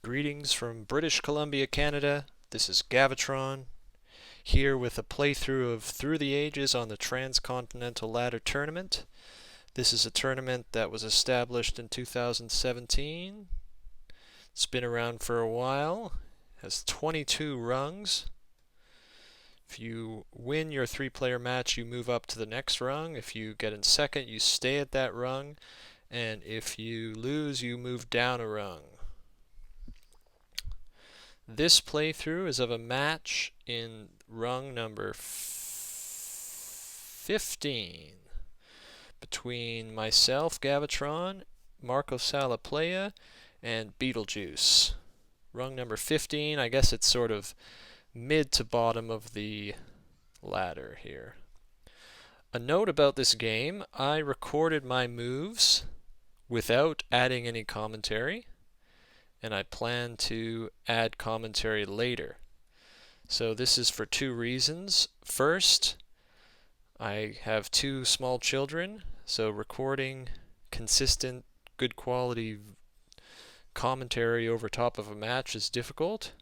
Greetings from British Columbia, Canada. This is Gavatron, here with a playthrough of Through the Ages on the Transcontinental Ladder Tournament. This is a tournament that was established in 2017. It's been around for a while. It has 22 rungs. If you win your 3-player match, you move up to the next rung. If you get in second, you stay at that rung. And if you lose, you move down a rung. This playthrough is of a match in rung number 15 between myself, Gavatron, markosalaplaya, and BeetleJuice. Rung number 15, I guess it's sort of mid to bottom of the ladder here. A note about this game, I recorded my moves without adding any commentary, and I plan to add commentary later. So this is for two reasons. First, I have two small children, so recording consistent, good quality commentary over top of a match is difficult.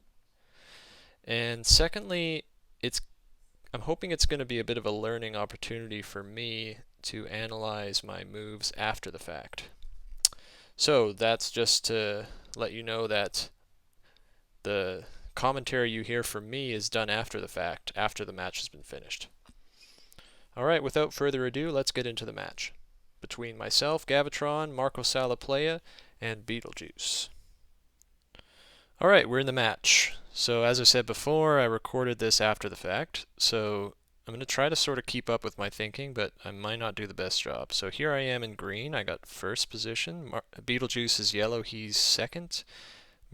And secondly, I'm hoping it's going to be a bit of a learning opportunity for me to analyze my moves after the fact. So that's just to let you know that the commentary you hear from me is done after the fact, after the match has been finished. Alright, without further ado, let's get into the match between myself, Gavatron, markosalaplaya, and BeetleJuice. Alright, we're in the match. So as I said before, I recorded this after the fact, so I'm going to try to sort of keep up with my thinking, but I might not do the best job. So here I am in green. I got first position. BeetleJuice is yellow. He's second.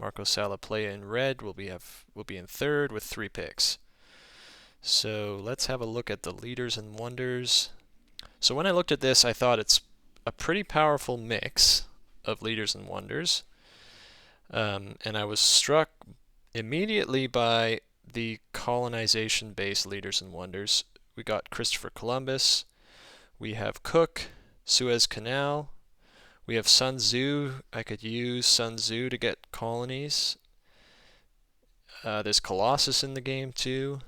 markosalaplaya in red will be in third with 3 picks. So let's have a look at the leaders and wonders. So when I looked at this, I thought it's a pretty powerful mix of leaders and wonders. And I was struck immediately by the colonization-based leaders and wonders. We got Christopher Columbus, we have Cook, Suez Canal, we have Sun Tzu. I could use Sun Tzu to get colonies. There's Colossus in the game too.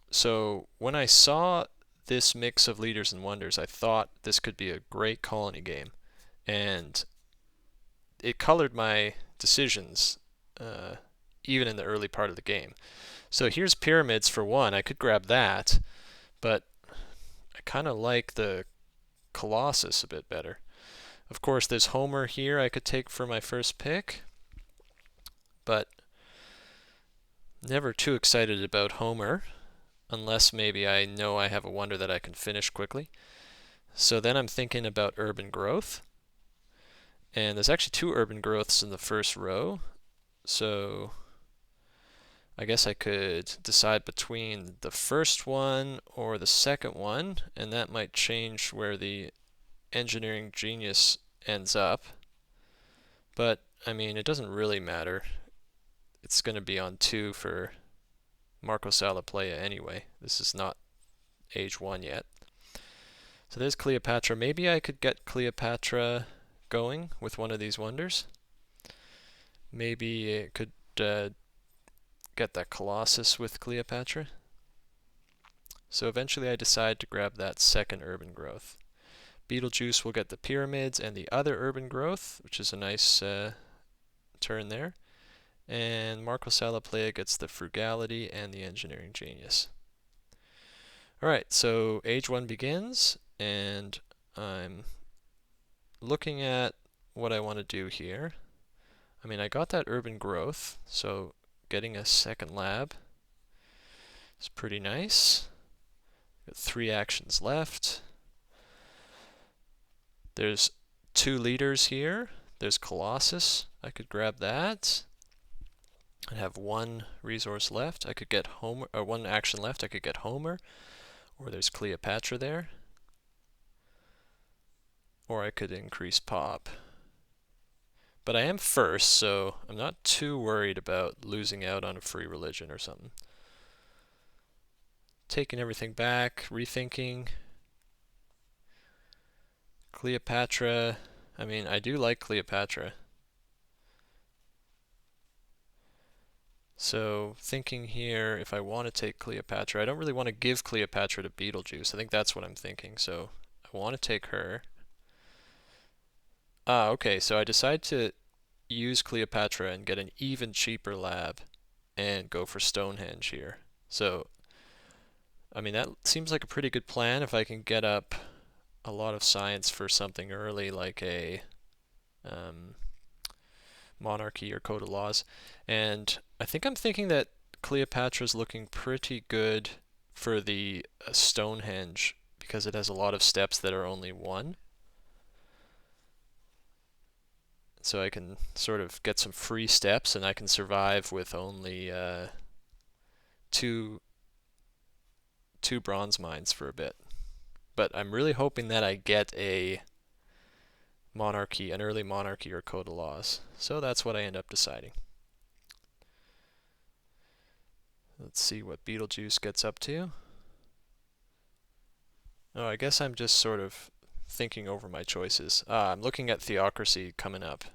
So when I saw this mix of leaders and wonders, I thought this could be a great colony game. And it colored my decisions even in the early part of the game. So here's pyramids for one. I could grab that, but I kind of like the Colossus a bit better. Of course, there's Homer here I could take for my first pick, but never too excited about Homer, unless maybe I know I have a wonder that I can finish quickly. So then I'm thinking about urban growth, and there's actually 2 urban growths in the first row, so I guess I could decide between the first one or the second one, and that might change where the engineering genius ends up. But, I mean, it doesn't really matter. It's going to be on 2 for markosalaplaya anyway. This is not age 1 yet. So there's Cleopatra. Maybe I could get Cleopatra going with one of these wonders. Maybe it could get that Colossus with Cleopatra. So eventually I decide to grab that second urban growth. BeetleJuice will get the pyramids and the other urban growth, which is a nice turn there. And markosalaplaya gets the frugality and the engineering genius. Alright, so age 1 begins, and I'm looking at what I want to do here. I mean, I got that urban growth, so getting a second lab is pretty nice. Got 3 actions left. There's 2 leaders here. There's Colossus. I could grab that. I have 1 resource left. I could get Homer, or 1 action left. I could get Homer, or there's Cleopatra there. Or I could increase pop. But I am first, so I'm not too worried about losing out on a free religion or something. Taking everything back, rethinking. Cleopatra. I mean, I do like Cleopatra. So thinking here, if I want to take Cleopatra, I don't really want to give Cleopatra to BeetleJuice. I think that's what I'm thinking. So I want to take her. Ah, okay, so I decide to use Cleopatra and get an even cheaper lab and go for Stonehenge here. So, I mean, that seems like a pretty good plan if I can get up a lot of science for something early like a um, monarchy or code of laws. And I think I'm thinking that Cleopatra's looking pretty good for the Stonehenge because it has a lot of steps that are only one. So I can sort of get some free steps and I can survive with only two bronze mines for a bit. But I'm really hoping that I get a monarchy, an early monarchy or code of laws. So that's what I end up deciding. Let's see what BeetleJuice gets up to. Oh, I guess I'm just sort of thinking over my choices. I'm looking at theocracy coming up.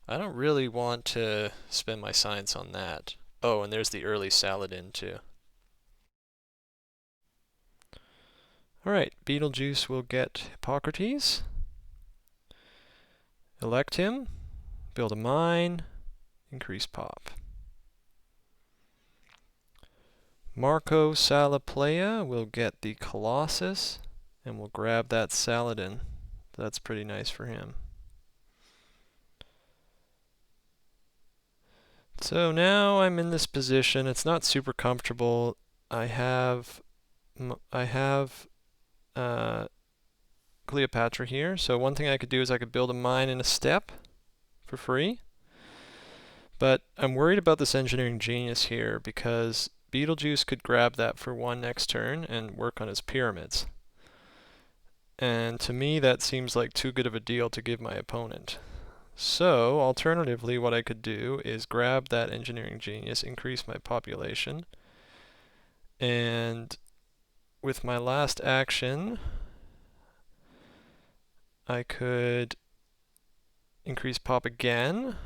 I don't really want to spend my science on that. Oh, and there's the early Saladin too. Alright, BeetleJuice will get Hippocrates. Elect him. Build a mine. Increase pop. Markosalaplaya will get the Colossus, and we'll grab that Saladin. That's pretty nice for him. So now I'm in this position. It's not super comfortable. I have Cleopatra here. So one thing I could do is I could build a mine in a step for free. But I'm worried about this engineering genius here because BeetleJuice could grab that for one next turn and work on his pyramids. And to me, that seems like too good of a deal to give my opponent. So, alternatively, what I could do is grab that engineering genius, increase my population, and with my last action, I could increase pop again.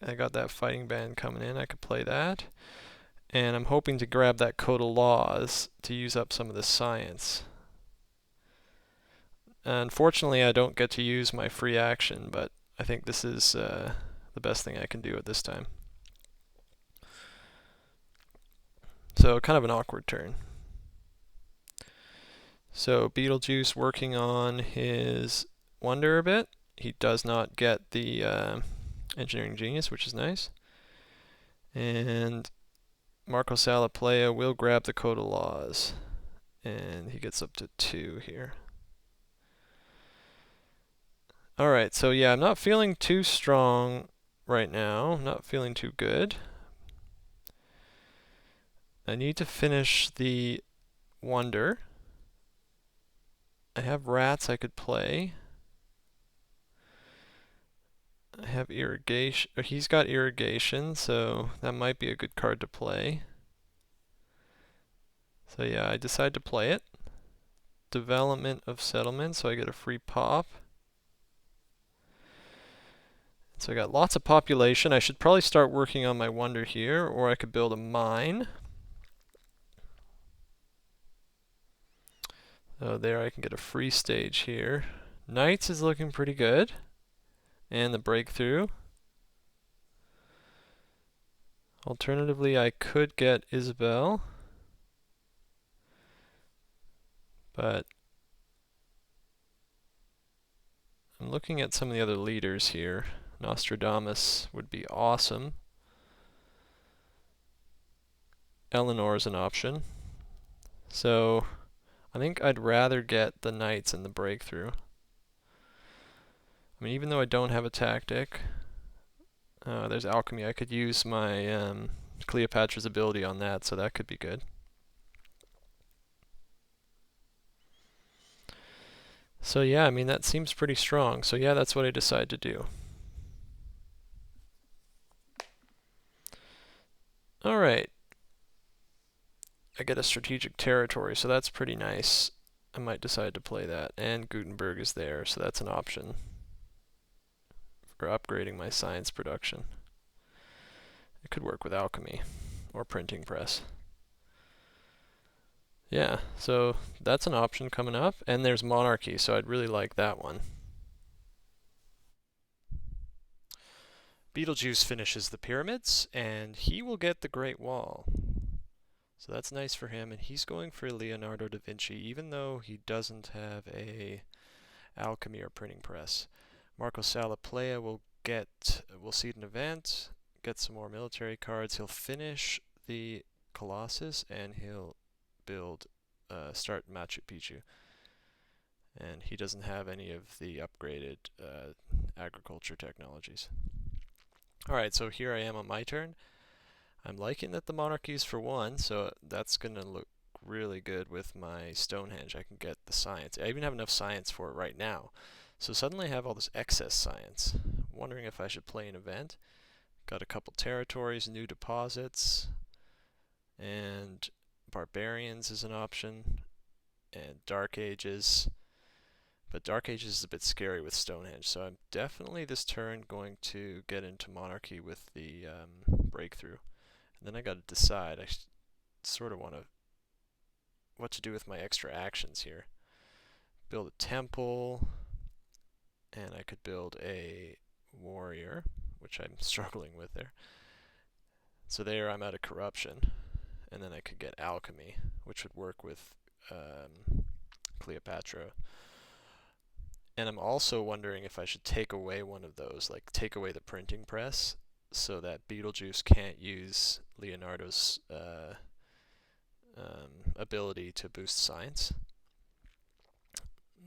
I got that fighting band coming in, I could play that. And I'm hoping to grab that code of laws to use up some of the science. Unfortunately, I don't get to use my free action, but I think this is the best thing I can do at this time. So kind of an awkward turn. So BeetleJuice working on his wonder a bit. He does not get the engineering genius, which is nice. And markosalaplaya will grab the code of laws. And he gets up to 2 here. Alright, so yeah, I'm not feeling too strong right now. I'm not feeling too good. I need to finish the wonder. I have rats I could play. I have irrigation. He's got irrigation, so that might be a good card to play. So yeah, I decide to play it. Development of settlement, so I get a free pop. So I got lots of population. I should probably start working on my wonder here, or I could build a mine. So there I can get a free stage here. Knights is looking pretty good. And the breakthrough. Alternatively, I could get Isabel. But I'm looking at some of the other leaders here. Nostradamus would be awesome. Eleanor is an option. So I think I'd rather get the knights and the breakthrough. I mean, even though I don't have a tactic, there's alchemy. I could use my Cleopatra's ability on that, so that could be good. So yeah, I mean, that seems pretty strong. So yeah, that's what I decide to do. Alright. I get a strategic territory, so that's pretty nice. I might decide to play that. And Gutenberg is there, so that's an option for upgrading my science production. It could work with alchemy or printing press. Yeah, so that's an option coming up. And there's monarchy, so I'd really like that one. BeetleJuice finishes the pyramids, and he will get the Great Wall. So that's nice for him, and he's going for Leonardo da Vinci, even though he doesn't have a alchemy or printing press. Markosalaplaya will seed an event, get some more military cards. He'll finish the Colossus, and he'll start Machu Picchu. And he doesn't have any of the upgraded agriculture technologies. Alright, so here I am on my turn. I'm liking that the monarchy's for one, so that's going to look really good with my Stonehenge. I can get the science. I even have enough science for it right now. So suddenly I have all this excess science. I'm wondering if I should play an event. Got a couple territories, new deposits, and barbarians is an option, and Dark Ages. But Dark Ages is a bit scary with Stonehenge, so I'm definitely this turn going to get into monarchy with the breakthrough. And then I got to decide. I sort of want to what to do with my extra actions here. Build a temple, and I could build a warrior, which I'm struggling with there. So there I'm out of corruption, and then I could get alchemy, which would work with Cleopatra. And I'm also wondering if I should take away one of those, like take away the printing press, so that BeetleJuice can't use Leonardo's ability to boost science.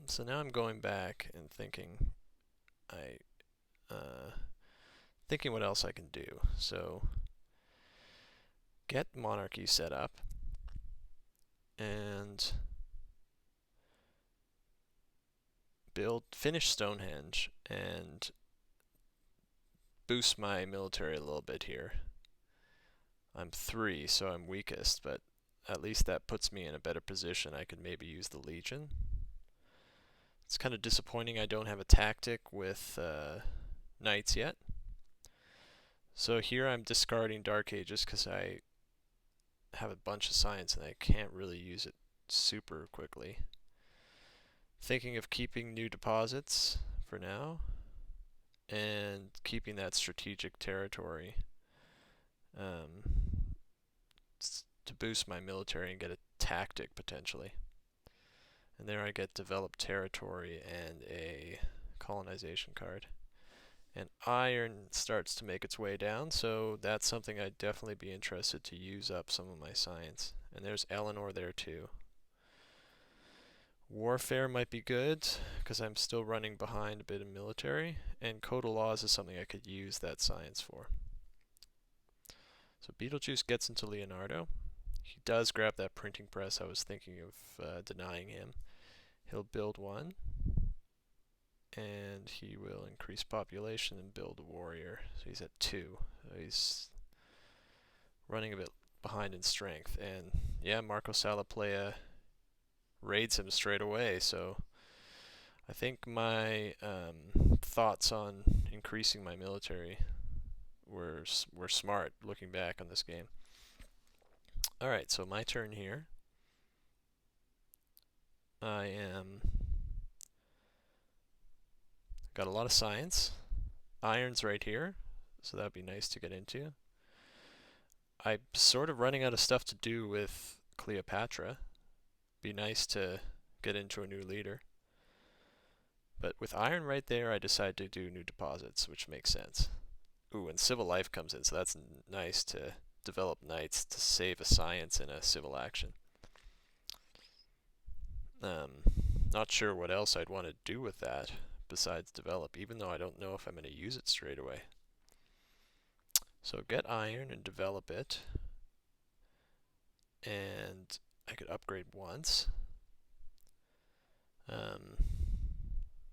So now I'm going back and thinking, thinking what else I can do. So get monarchy set up, and finish Stonehenge, and boost my military a little bit here. I'm 3, so I'm weakest, but at least that puts me in a better position. I could maybe use the Legion. It's kind of disappointing I don't have a tactic with knights yet. So here I'm discarding Dark Ages because I have a bunch of science and I can't really use it super quickly. Thinking of keeping new deposits for now, and keeping that strategic territory to boost my military and get a tactic potentially. And there I get developed territory and a colonization card. And iron starts to make its way down, so that's something I'd definitely be interested to use up some of my science. And there's Eleanor there too. Warfare might be good, because I'm still running behind a bit of military, and Code of Laws is something I could use that science for. So BeetleJuice gets into Leonardo. He does grab that printing press. I was thinking of denying him. He'll build one, and he will increase population and build a warrior. So he's at 2. So he's running a bit behind in strength. And yeah, markosalaplaya raids him straight away. So I think my thoughts on increasing my military were smart looking back on this game. Alright, so my turn here. I am got a lot of science. Iron's right here, so that'd be nice to get into. I'm sort of running out of stuff to do with Cleopatra. Be nice to get into a new leader. But with iron right there, I decide to do new deposits, which makes sense. Ooh, and civil life comes in, so that's nice to develop knights to save a science in a civil action. Not sure what else I'd want to do with that besides develop, even though I don't know if I'm going to use it straight away. So get iron and develop it, and I could upgrade once.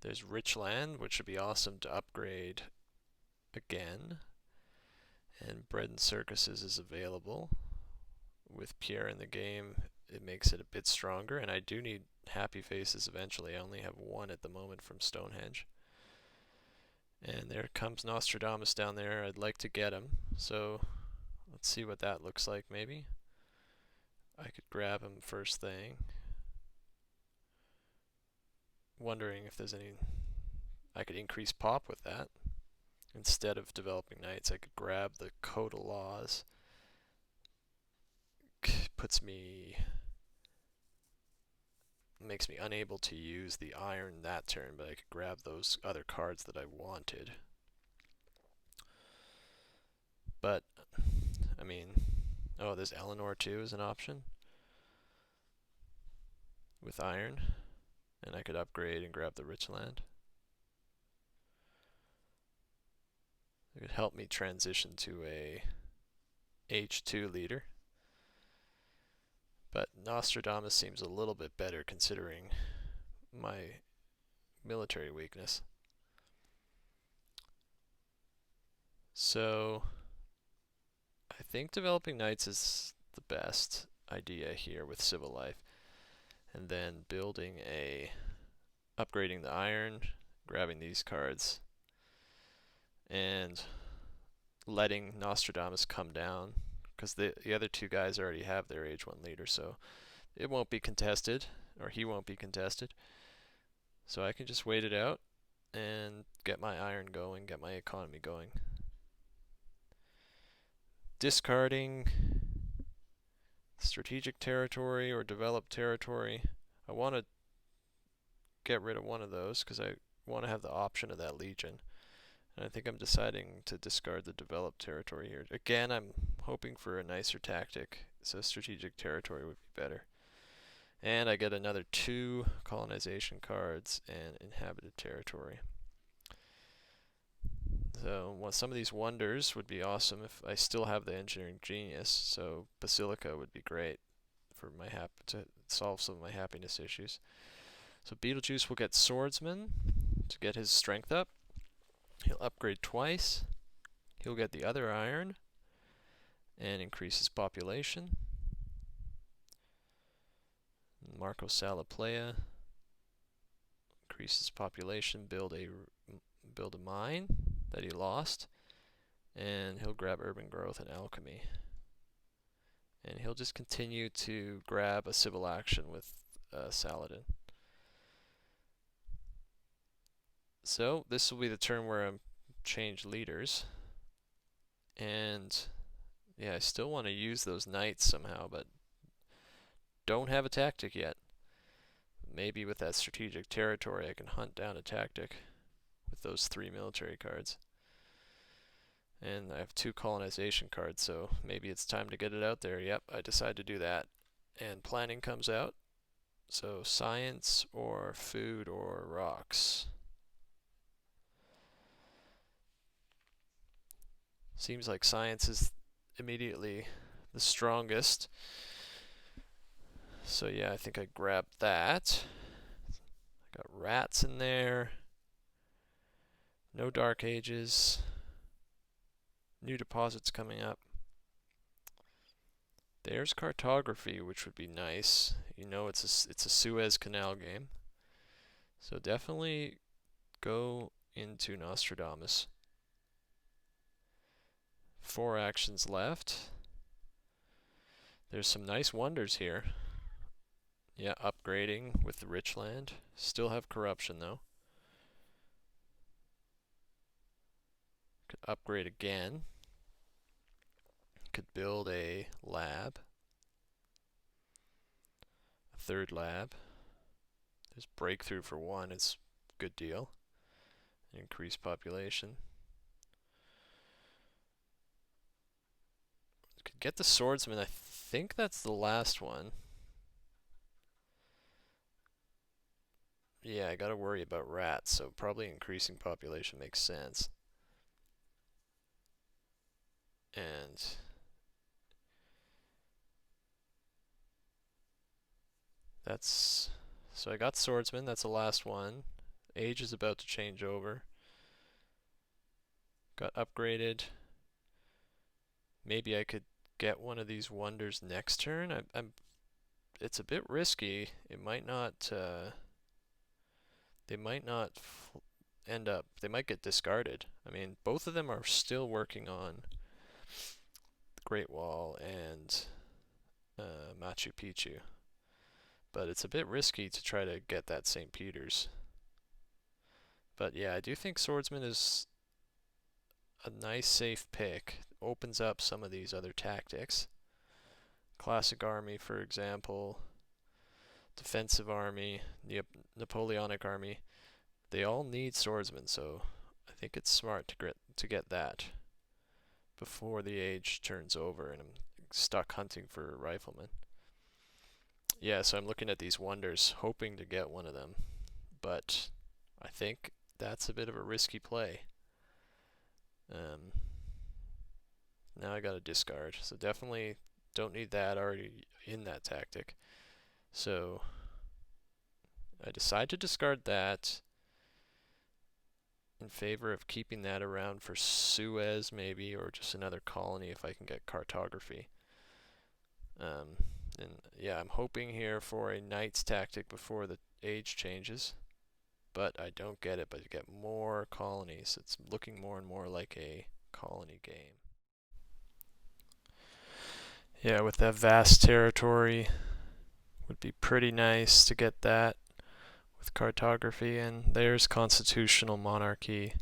There's rich land, which would be awesome to upgrade again. And bread and circuses is available. With Pierre in the game, it makes it a bit stronger, and I do need happy faces eventually. I only have 1 at the moment from Stonehenge. And there comes Nostradamus down there. I'd like to get him, so Let's see what that looks like, maybe. I could grab him first thing. Wondering if there's any... I could increase pop with that. Instead of developing knights, I could grab the Coda Laws. Puts me... Makes me unable to use the iron that turn, but I could grab those other cards that I wanted. But, I mean... Oh, there's Eleanor too as an option. With iron. And I could upgrade and grab the rich land. It could help me transition to a H2 leader. But Nostradamus seems a little bit better considering my military weakness. So I think developing knights is the best idea here with civil life. And then upgrading the iron, grabbing these cards, and letting Nostradamus come down, because the other two guys already have their age 1 leader, so it won't be contested, or he won't be contested. So I can just wait it out and get my iron going, get my economy going. Discarding strategic territory or developed territory. I want to get rid of one of those because I want to have the option of that legion. And I think I'm deciding to discard the developed territory here. Again, I'm hoping for a nicer tactic, so strategic territory would be better. And I get another 2 colonization cards and inhabited territory. So some of these wonders would be awesome if I still have the engineering genius. So Basilica would be great for to solve some of my happiness issues. So BeetleJuice will get Swordsman to get his strength up. He'll upgrade twice. He'll get the other iron and increase his population. Markosalaplaya increase his population, build a mine that he lost, and he'll grab urban growth and alchemy. And he'll just continue to grab a civil action with Saladin. So this will be the turn where I change leaders. And yeah, I still want to use those knights somehow, but don't have a tactic yet. Maybe with that strategic territory I can hunt down a tactic with those 3 military cards. And I have 2 colonization cards, so maybe it's time to get it out there. Yep, I decide to do that. And planning comes out. So science or food or rocks. Seems like science is immediately the strongest. So yeah, I think I grabbed that. I got rats in there. No dark ages. New deposits coming up. There's cartography, which would be nice. You know, it's a Suez Canal game. So definitely go into Nostradamus. 4 actions left. There's some nice wonders here. Yeah, upgrading with the rich land. Still have corruption though. Could upgrade again. Could build a lab. A 3rd lab. There's breakthrough for 1. It's a good deal. Increase population. Could get the swordsman. I think that's the last one. Yeah, I gotta worry about rats, so probably increasing population makes sense. And that's... So I got swordsman, that's the last one. Age is about to change over. Got upgraded. Maybe I could get one of these wonders next turn. It's a bit risky. It might not... they might not end up... They might get discarded. I mean, both of them are still working on Great Wall and Machu Picchu. But it's a bit risky to try to get that St. Peter's. But yeah, I do think Swordsman is a nice safe pick. Opens up some of these other tactics. Classic Army, for example, Defensive Army, Napoleonic Army. They all need swordsmen, so I think it's smart to get that before the age turns over and I'm stuck hunting for riflemen. Yeah, so I'm looking at these wonders, hoping to get one of them, but I think that's a bit of a risky play. Now I gotta discard, so definitely don't need that already in that tactic. So I decide to discard that in favor of keeping that around for Suez maybe, or just another colony if I can get cartography. And yeah, I'm hoping here for a knight's tactic before the age changes, but I don't get it, but you get more colonies. It's looking more and more like a colony game. Yeah, with that vast territory, would be pretty nice to get that with cartography, and there's constitutional monarchy,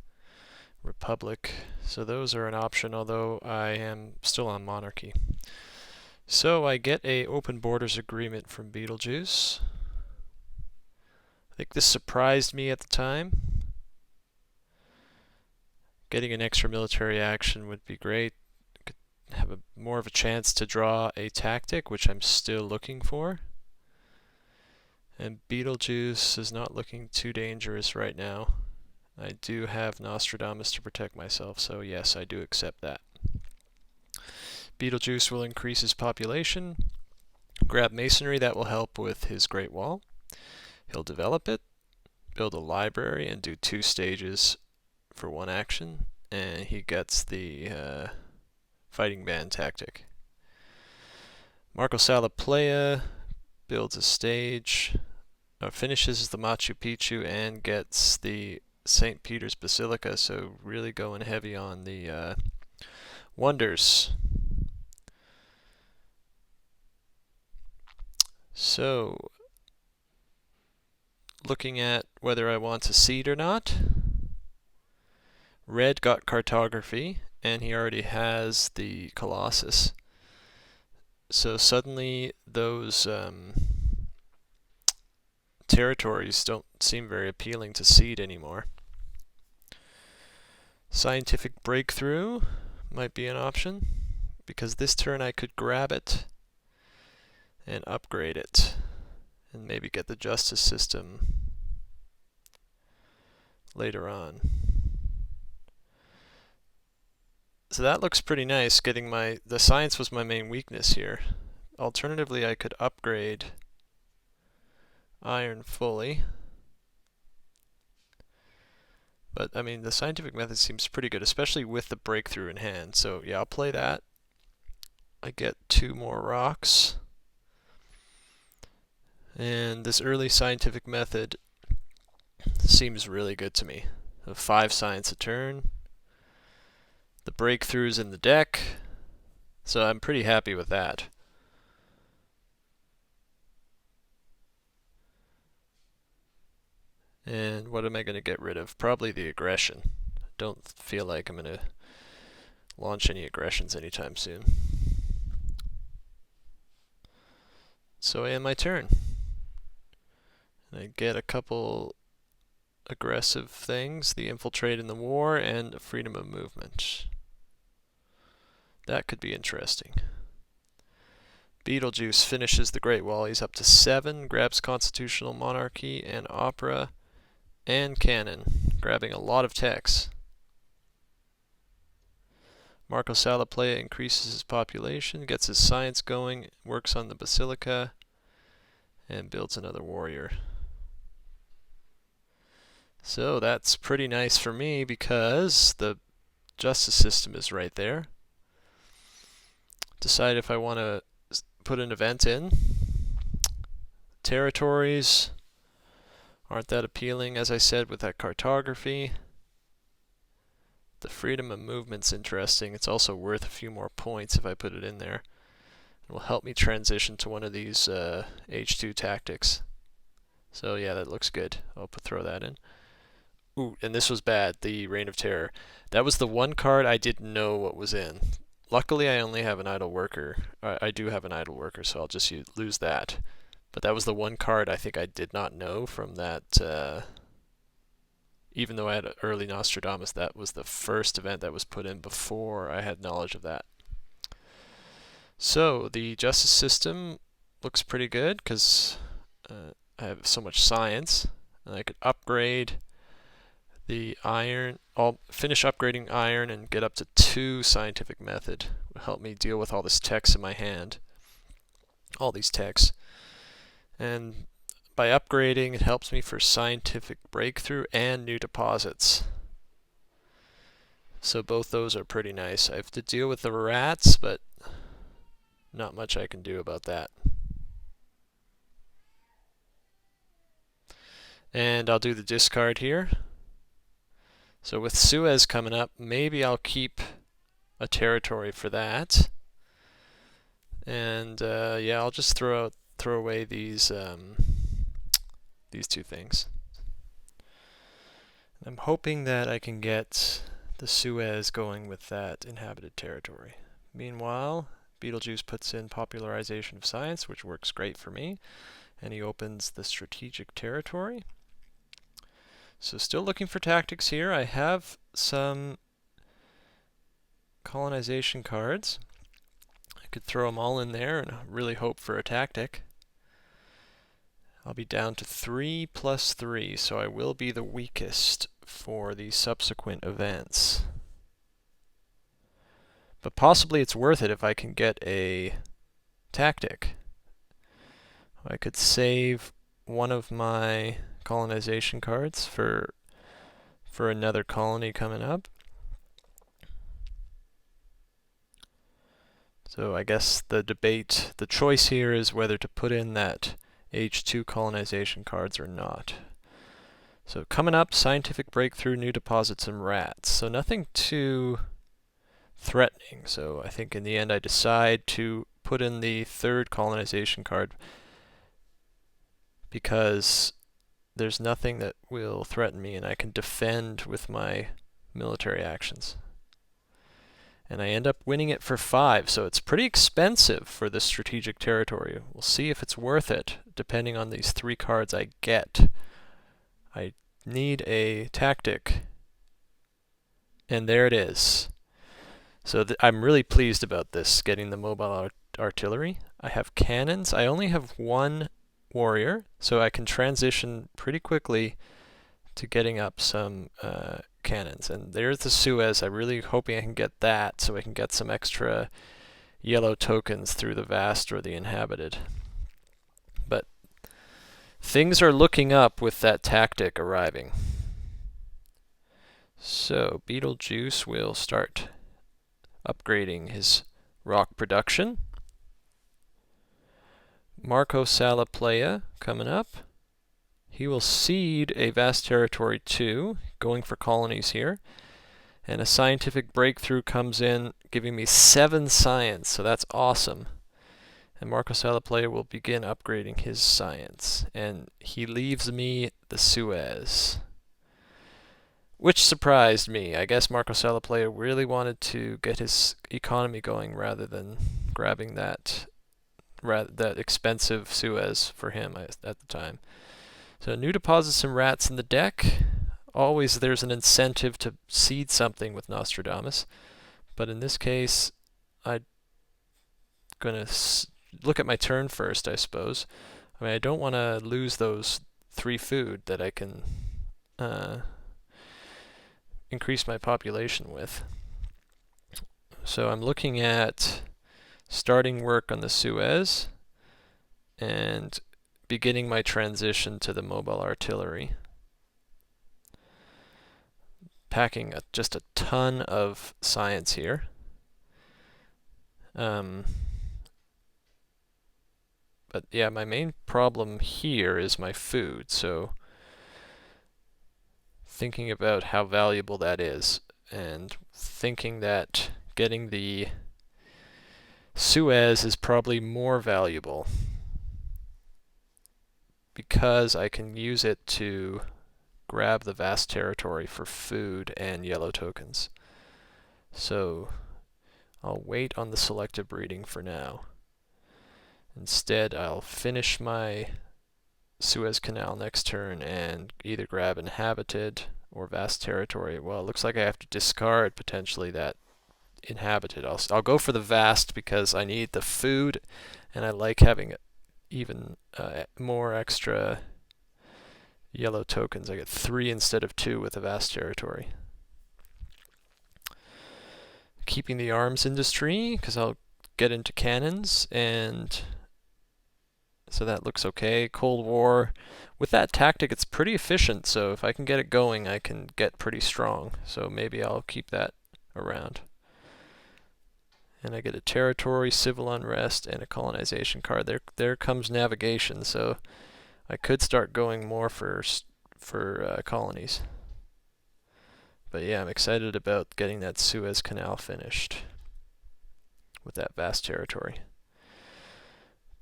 republic, so those are an option, although I am still on monarchy. So I get a open borders agreement from BeetleJuice. I think this surprised me at the time. Getting an extra military action would be great. Could have more of a chance to draw a tactic, which I'm still looking for. And BeetleJuice is not looking too dangerous right now. I do have Nostradamus to protect myself, so yes, I do accept that. BeetleJuice will increase his population, grab masonry, that will help with his Great Wall. He'll develop it, build a library, and do 2 stages for 1 action, and he gets the fighting band tactic. Markosalaplaya builds a stage, finishes the Machu Picchu, and gets the St. Peter's Basilica, so really going heavy on the wonders. So, looking at whether I want to seed or not. Red got cartography, and he already has the Colossus. So suddenly those territories don't seem very appealing to seed anymore. Scientific breakthrough might be an option, because this turn I could grab it and upgrade it, and maybe get the justice system later on. So that looks pretty nice, getting the science was my main weakness here. Alternatively, I could upgrade iron fully. But, I mean, the scientific method seems pretty good, especially with the breakthrough in hand. So, yeah, I'll play that. I get 2 more rocks. And this early scientific method seems really good to me. 5 science a turn. The breakthroughs in the deck. So I'm pretty happy with that. And what am I going to get rid of? Probably the aggression. Don't feel like I'm going to launch any aggressions anytime soon. So I end my turn. And I get a couple aggressive things, the infiltrate in the war and freedom of movement. That could be interesting. BeetleJuice finishes the Great Wall. He's up to 7, grabs Constitutional Monarchy and Opera and Cannon, grabbing a lot of techs. Markosalaplaya increases his population, gets his science going, works on the Basilica, and builds another warrior. So that's pretty nice for me because the justice system is right there. Decide if I want to put an event in. Territories aren't that appealing, as I said, with that cartography. The freedom of movement's interesting. It's also worth a few more points if I put it in there. It will help me transition to one of these H2 tactics. So yeah, that looks good. I'll throw that in. Ooh, and this was bad, the Reign of Terror. That was the one card I didn't know what was in. Luckily, I only have an idle worker. I do have an idle worker, so I'll just lose that. But that was the one card I think I did not know from that. Even though I had early Nostradamus, that was the first event that was put in before I had knowledge of that. So the justice system looks pretty good because I have so much science, and I could upgrade the iron. I'll finish upgrading iron and get up to 2 scientific method. It will help me deal with all this text in my hand. All these texts. And by upgrading, it helps me for scientific breakthrough and new deposits. So both those are pretty nice. I have to deal with the rats, but not much I can do about that. And I'll do the discard here. So with Suez coming up, maybe I'll keep a territory for that. And yeah, I'll just throw away these 2 things. I'm hoping that I can get the Suez going with that inhabited territory. Meanwhile, BeetleJuice puts in popularization of science, which works great for me, and he opens the strategic territory. So still looking for tactics here. I have some colonization cards. I could throw them all in there and really hope for a tactic. I'll be down to 3 plus 3, so I will be the weakest for the subsequent events. But possibly it's worth it if I can get a tactic. I could save one of my colonization cards for another colony coming up. So I guess the choice here is whether to put in that H2 colonization cards or not. So coming up, scientific breakthrough, new deposits, and rats. So nothing too threatening. So I think in the end I decide to put in the 3rd colonization card because there's nothing that will threaten me and I can defend with my military actions. And I end up winning it for 5, so it's pretty expensive for this strategic territory. We'll see if it's worth it, depending on these 3 cards I get. I need a tactic, and there it is. So I'm really pleased about this, getting the mobile artillery. I have cannons. I only have 1 warrior, so I can transition pretty quickly to getting up some cannons. And there's the Suez. I'm really hoping I can get that so I can get some extra yellow tokens through the vast or the inhabited. But things are looking up with that tactic arriving. So BeetleJuice will start upgrading his rock production. Markosalaplaya coming up. He will cede a vast territory too, going for colonies here. And a scientific breakthrough comes in, giving me 7 science, so that's awesome. And markosalaplaya will begin upgrading his science. And he leaves me the Suez, which surprised me. I guess markosalaplaya really wanted to get his economy going rather than grabbing that expensive Suez for him at the time. So new deposits and rats in the deck. Always there's an incentive to seed something with Nostradamus. But in this case, I'm going to look at my turn first, I suppose. I mean, I don't want to lose those 3 food that I can increase my population with. So I'm looking at starting work on the Suez and beginning my transition to the mobile artillery. Packing just a ton of science here. But yeah, my main problem here is my food, so thinking about how valuable that is. and thinking that getting the Suez is probably more valuable because I can use it to grab the vast territory for food and yellow tokens. So I'll wait on the selective breeding for now. Instead, I'll finish my Suez Canal next turn and either grab inhabited or vast territory. Well, it looks like I have to discard potentially that inhabited. I'll go for the vast because I need the food and I like having even more extra yellow tokens. I get 3 instead of 2 with the vast territory. Keeping the arms industry because I'll get into cannons, and so that looks okay. Cold War. With that tactic, it's pretty efficient, so if I can get it going, I can get pretty strong. So maybe I'll keep that around. And I get a territory, civil unrest, and a colonization card. There comes navigation, so I could start going more for colonies. But yeah, I'm excited about getting that Suez Canal finished with that vast territory.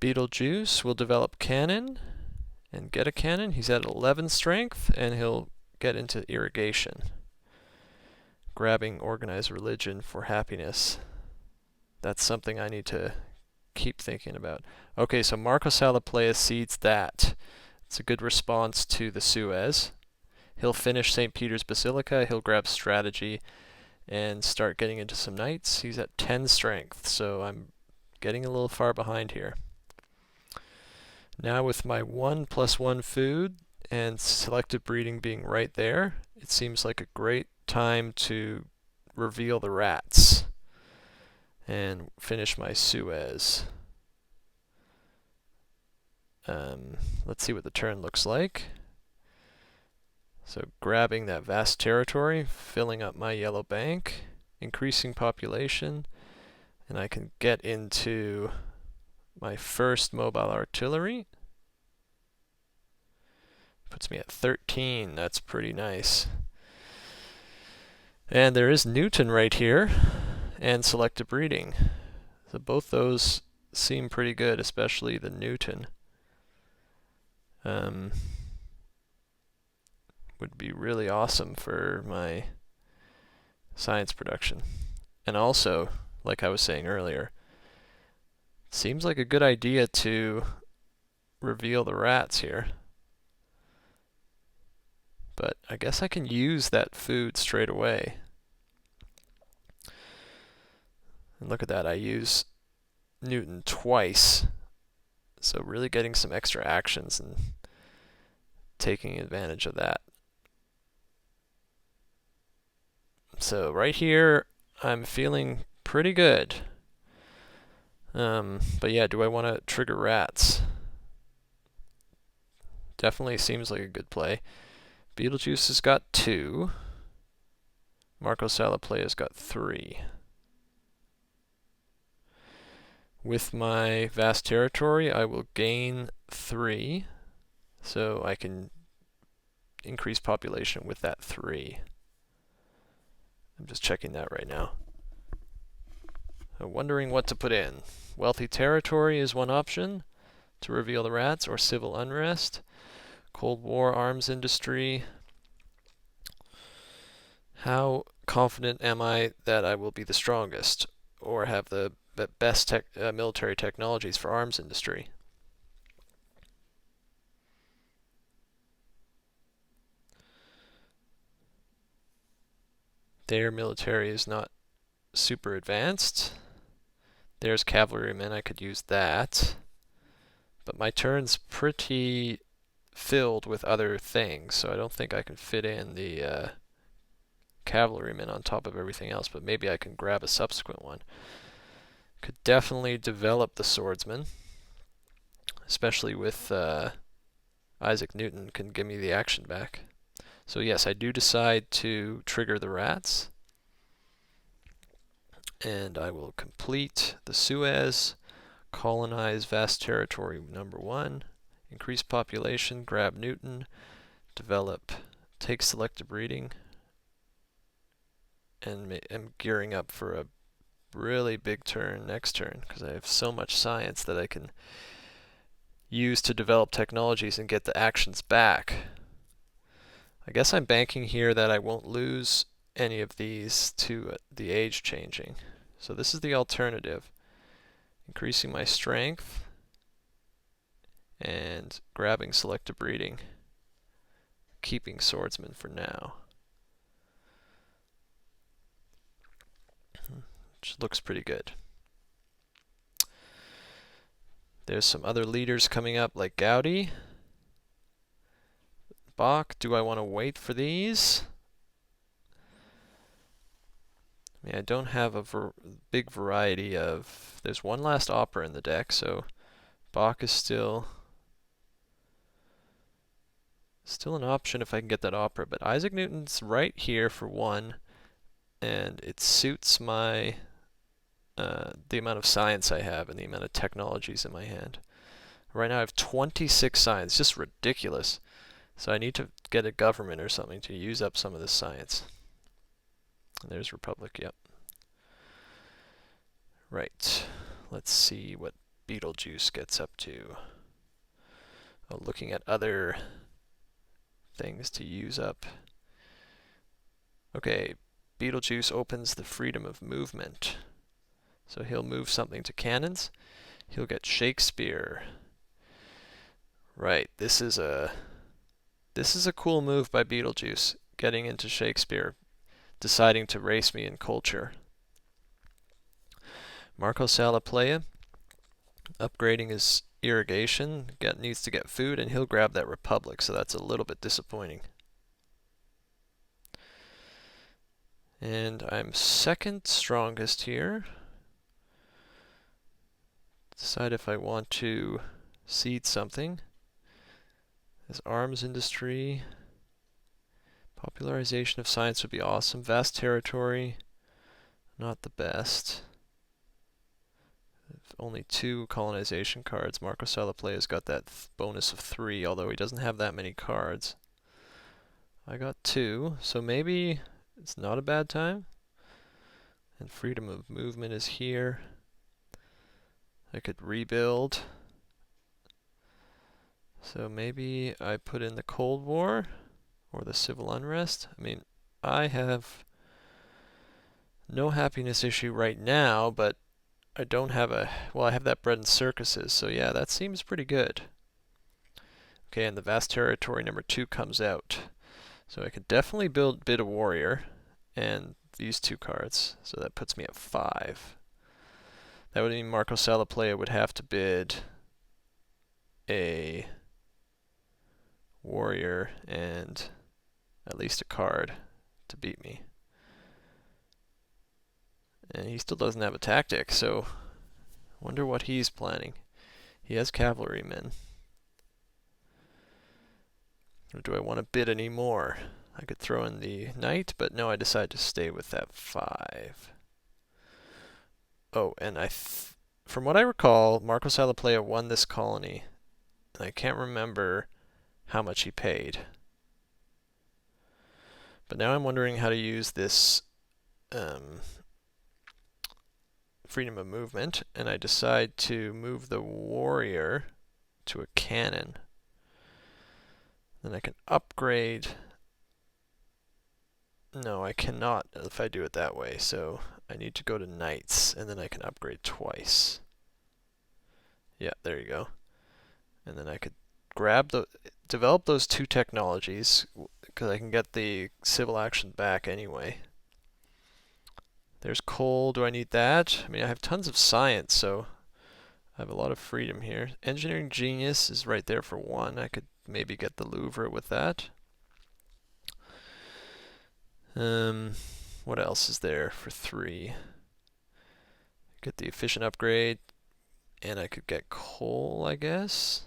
BeetleJuice will develop cannon and get a cannon. He's at 11 strength, and he'll get into irrigation. Grabbing organized religion for happiness. That's something I need to keep thinking about. Okay, so markosalaplaya seeds that. It's a good response to the Suez. He'll finish St. Peter's Basilica, he'll grab strategy, and start getting into some knights. He's at 10 strength, so I'm getting a little far behind here. Now with my 1+1 food and selective breeding being right there, it seems like a great time to reveal the rats and finish my Suez. Let's see what the turn looks like. So grabbing that vast territory, filling up my yellow bank, increasing population, and I can get into my first mobile artillery. Puts me at 13, that's pretty nice. And there is Newton right here, and selective breeding. So both those seem pretty good, especially the Newton. Would be really awesome for my science production. And also, like I was saying earlier, it seems like a good idea to reveal the rats here. But I guess I can use that food straight away. And look at that, I use Newton twice. So really getting some extra actions and taking advantage of that. So right here, I'm feeling pretty good. But yeah, do I want to trigger rats? Definitely seems like a good play. BeetleJuice has got 2. markosalaplaya's got 3. With my vast territory, I will gain 3, so I can increase population with that 3. I'm just checking that right now. I'm wondering what to put in. Wealthy territory is one option to reveal the rats, or civil unrest. Cold War arms industry. How confident am I that I will be the strongest, or have the best military technologies for arms industry? Their military is not super advanced. There's cavalrymen, I could use that. But my turn's pretty filled with other things, so I don't think I can fit in the cavalrymen on top of everything else, but maybe I can grab a subsequent one. Could definitely develop the swordsman, especially with Isaac Newton can give me the action back. So yes, I do decide to trigger the rats, and I will complete the Suez, colonize vast territory number 1, increase population, grab Newton, develop, take selective breeding, and am gearing up for a really big turn next turn because I have so much science that I can use to develop technologies and get the actions back. I guess I'm banking here that I won't lose any of these to the age changing. So this is the alternative. Increasing my strength and grabbing selective breeding. Keeping swordsman for now. Which looks pretty good. There's some other leaders coming up like Gowdy. Bach, do I want to wait for these? I mean, I don't have a big variety of... There's one last opera in the deck, so Bach is still an option if I can get that opera. But Isaac Newton's right here for one, and it suits my the amount of science I have and the amount of technologies in my hand. Right now I have 26 science, just ridiculous. So I need to get a government or something to use up some of this science. And there's Republic, yep. Right, let's see what BeetleJuice gets up to. Oh, looking at other things to use up. Okay, BeetleJuice opens the freedom of movement. So he'll move something to cannons. He'll get Shakespeare. Right, this is a cool move by BeetleJuice, getting into Shakespeare, deciding to race me in culture. Markosalaplaya, upgrading his irrigation, needs to get food, and he'll grab that Republic, so that's a little bit disappointing. And I'm second strongest here. Decide if I want to seed something. This arms industry. Popularization of science would be awesome. Vast territory, not the best. Only 2 colonization cards. Markosalaplaya's got that bonus of 3, although he doesn't have that many cards. I got 2, so maybe it's not a bad time. And freedom of movement is here. I could rebuild. So maybe I put in the Cold War or the civil unrest. I mean, I have no happiness issue right now, but I don't have I have that bread and circuses, so yeah, that seems pretty good. Okay, and the vast territory number 2 comes out. So I could definitely bid a warrior and these 2 cards, so that puts me at 5. That would mean Markosalaplaya would have to bid a warrior and at least a card to beat me. And he still doesn't have a tactic, so wonder what he's planning. He has cavalrymen. Or do I want to bid any more? I could throw in the knight, but no, I decide to stay with that 5. Oh, and from what I recall, Markosalaplaya won this colony, and I can't remember how much he paid. But now I'm wondering how to use this freedom of movement, and I decide to move the warrior to a cannon. Then I can upgrade. No, I cannot if I do it that way, so I need to go to knights, and then I can upgrade twice. Yeah, there you go. And then I could develop those 2 technologies, because I can get the civil action back anyway. There's coal. Do I need that? I mean, I have tons of science, so I have a lot of freedom here. Engineering genius is right there for 1. I could maybe get the Louvre with that. What else is there for 3? Get the efficient upgrade, and I could get coal, I guess.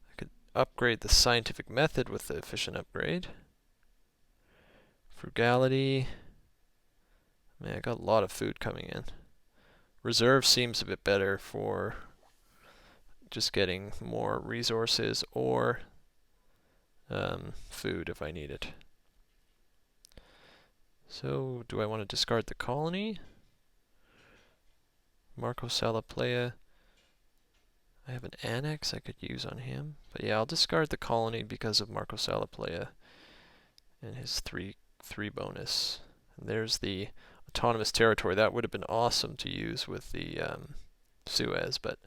I could upgrade the scientific method with the efficient upgrade. Frugality. Man, I got a lot of food coming in. Reserve seems a bit better for just getting more resources or food if I need it. So, do I want to discard the colony? Markosalaplaya. I have an annex I could use on him. But yeah, I'll discard the colony because of Markosalaplaya and his 3 bonus. And there's the autonomous territory. That would have been awesome to use with the Suez, but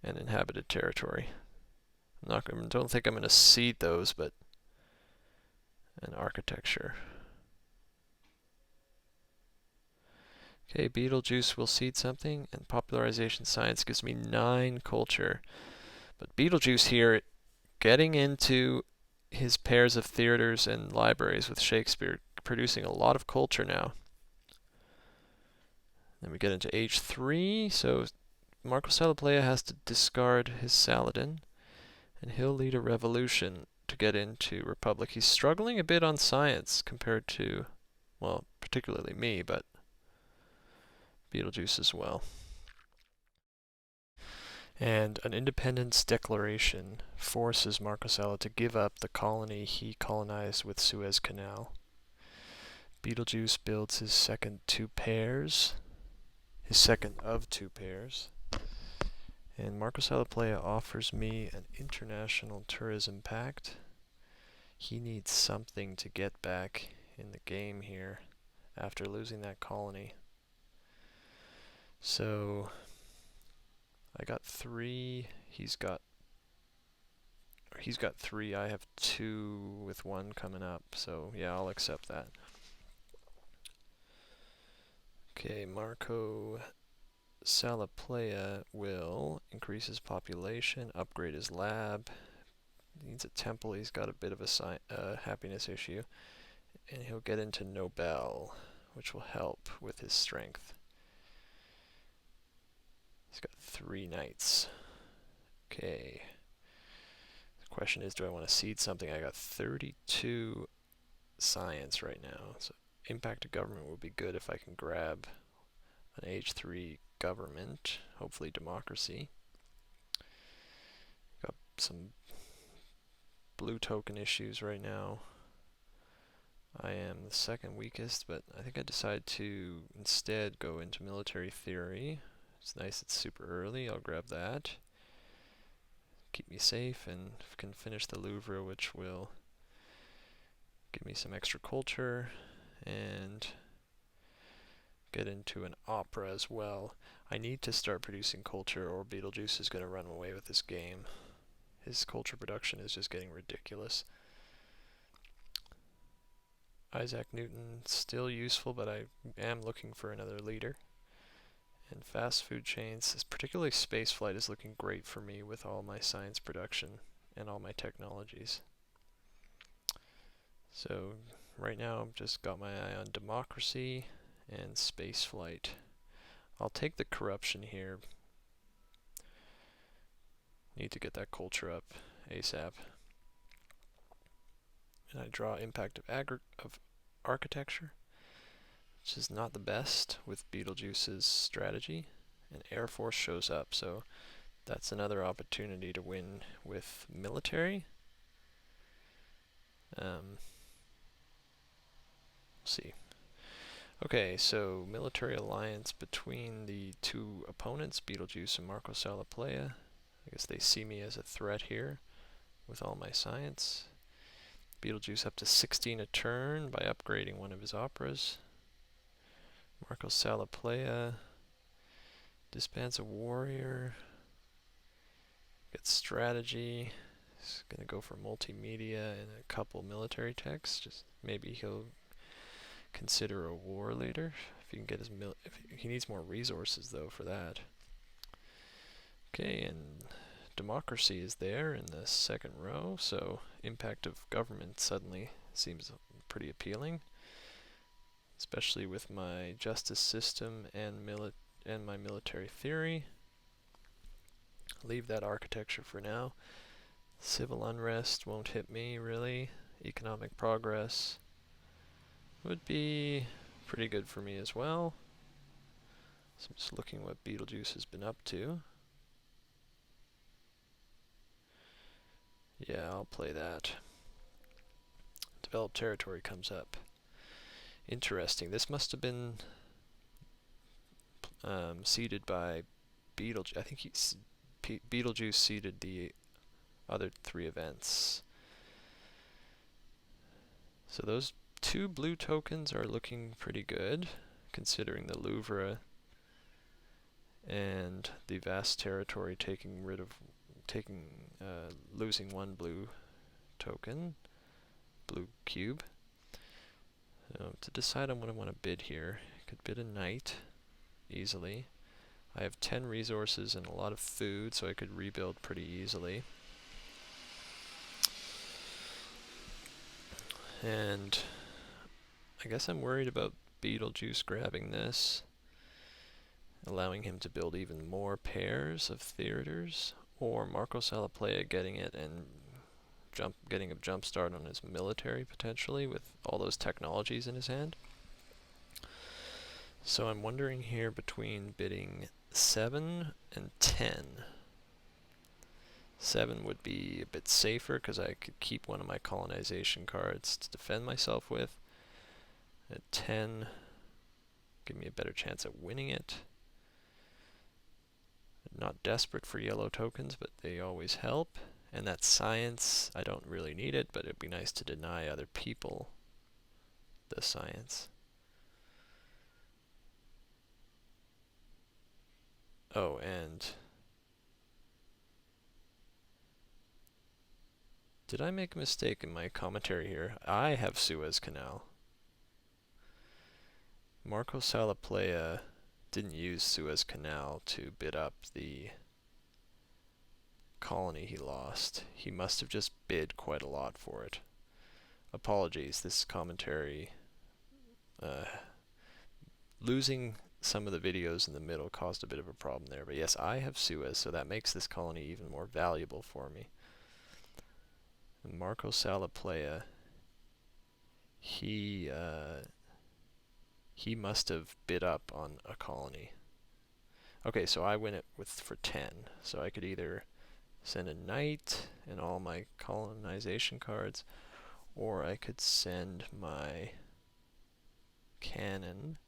an inhabited territory. Don't think I'm going to cede those, but an architecture. Okay, BeetleJuice will cede something, and popularization science gives me 9 culture. But BeetleJuice here, getting into his pairs of theaters and libraries with Shakespeare, producing a lot of culture now. Then we get into age 3, so Markosalaplaya has to discard his Saladin, and he'll lead a revolution to get into Republic. He's struggling a bit on science compared to, well, particularly me, but BeetleJuice as well. And an independence declaration forces Markosala to give up the colony he colonized with Suez Canal. BeetleJuice builds his second of 2 pairs. And Markosalaplaya offers me an international tourism pact. He needs something to get back in the game here after losing that colony. So I got 3, he's got 3, I have 2 with 1 coming up, so yeah, I'll accept that. Okay, Markosalaplaya will increase his population, upgrade his lab. He needs a temple, he's got a bit of a happiness issue, and he'll get into Nobel, which will help with his strength. He's got 3 knights. Okay. The question is, do I want to cede something? I got 32 science right now, so impact to government would be good if I can grab an age 3 government, hopefully democracy. Got some blue token issues right now. I am the second weakest, but I think I decided to instead go into military theory. It's nice it's super early, I'll grab that. Keep me safe and can finish the Louvre, which will give me some extra culture and get into an opera as well. I need to start producing culture or BeetleJuice is going to run away with this game. His culture production is just getting ridiculous. Isaac Newton, still useful, but I am looking for another leader. And fast food chains, particularly spaceflight, is looking great for me with all my science production and all my technologies. So right now I've just got my eye on democracy and spaceflight. I'll take the corruption here. Need to get that culture up ASAP. And I draw impact of architecture, which is not the best with BeetleJuice's strategy. And Air Force shows up, so that's another opportunity to win with military. See. Okay, so military alliance between the 2 opponents, BeetleJuice and Markosalaplaya. I guess they see me as a threat here with all my science. BeetleJuice up to 16 a turn by upgrading one of his operas. Markosalaplaya disbands a warrior. Gets strategy. He's gonna go for multimedia and a couple military techs. Just maybe he'll consider a war leader if he can get his if he needs more resources though for that. Okay, and democracy is there in the second row, so impact of government suddenly seems pretty appealing, especially with my justice system and my military theory. Leave that architecture for now. Civil unrest won't hit me really. Economic progress would be pretty good for me as well. So I'm just looking what BeetleJuice has been up to. Yeah, I'll play that. Developed territory comes up. Interesting. This must have been seeded by BeetleJuice. I think BeetleJuice seeded the other 3 events. So those 2 blue tokens are looking pretty good, considering the Louvre and the vast territory losing 1 blue token, blue cube. So to decide on what I want to bid here, I could bid a knight easily. I have 10 resources and a lot of food, so I could rebuild pretty easily. And I guess I'm worried about BeetleJuice grabbing this, allowing him to build even more pairs of theaters, or markosalaplaya getting it and getting a jump start on his military potentially with all those technologies in his hand. So I'm wondering here between bidding 7 and 10. 7 would be a bit safer because I could keep one of my colonization cards to defend myself with. At 10, give me a better chance at winning it. Not desperate for yellow tokens, but they always help. And that science, I don't really need it, but it'd be nice to deny other people the science. Oh, and did I make a mistake in my commentary here? I have Suez Canal. markosalaplaya didn't use Suez Canal to bid up the colony he lost. He must have just bid quite a lot for it. Apologies, this commentary, losing some of the videos in the middle caused a bit of a problem there. But yes, I have Suez, so that makes this colony even more valuable for me. And markosalaplaya, he must have bid up on a colony. Okay, so I win it for 10. So I could either send a knight and all my colonization cards, or I could send my cannon.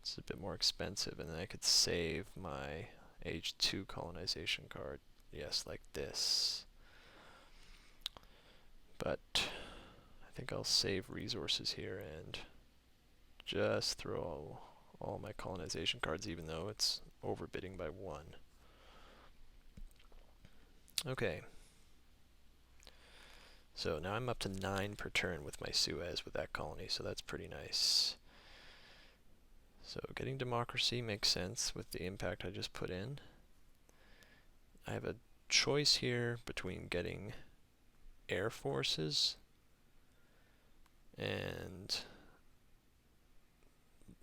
It's a bit more expensive, and then I could save my age 2 colonization card. Yes, like this. But I think I'll save resources here and just throw all my colonization cards, even though it's overbidding by 1. Okay. So now I'm up to 9 per turn with my Suez with that colony, so that's pretty nice. So getting democracy makes sense with the impact I just put in. I have a choice here between getting air forces and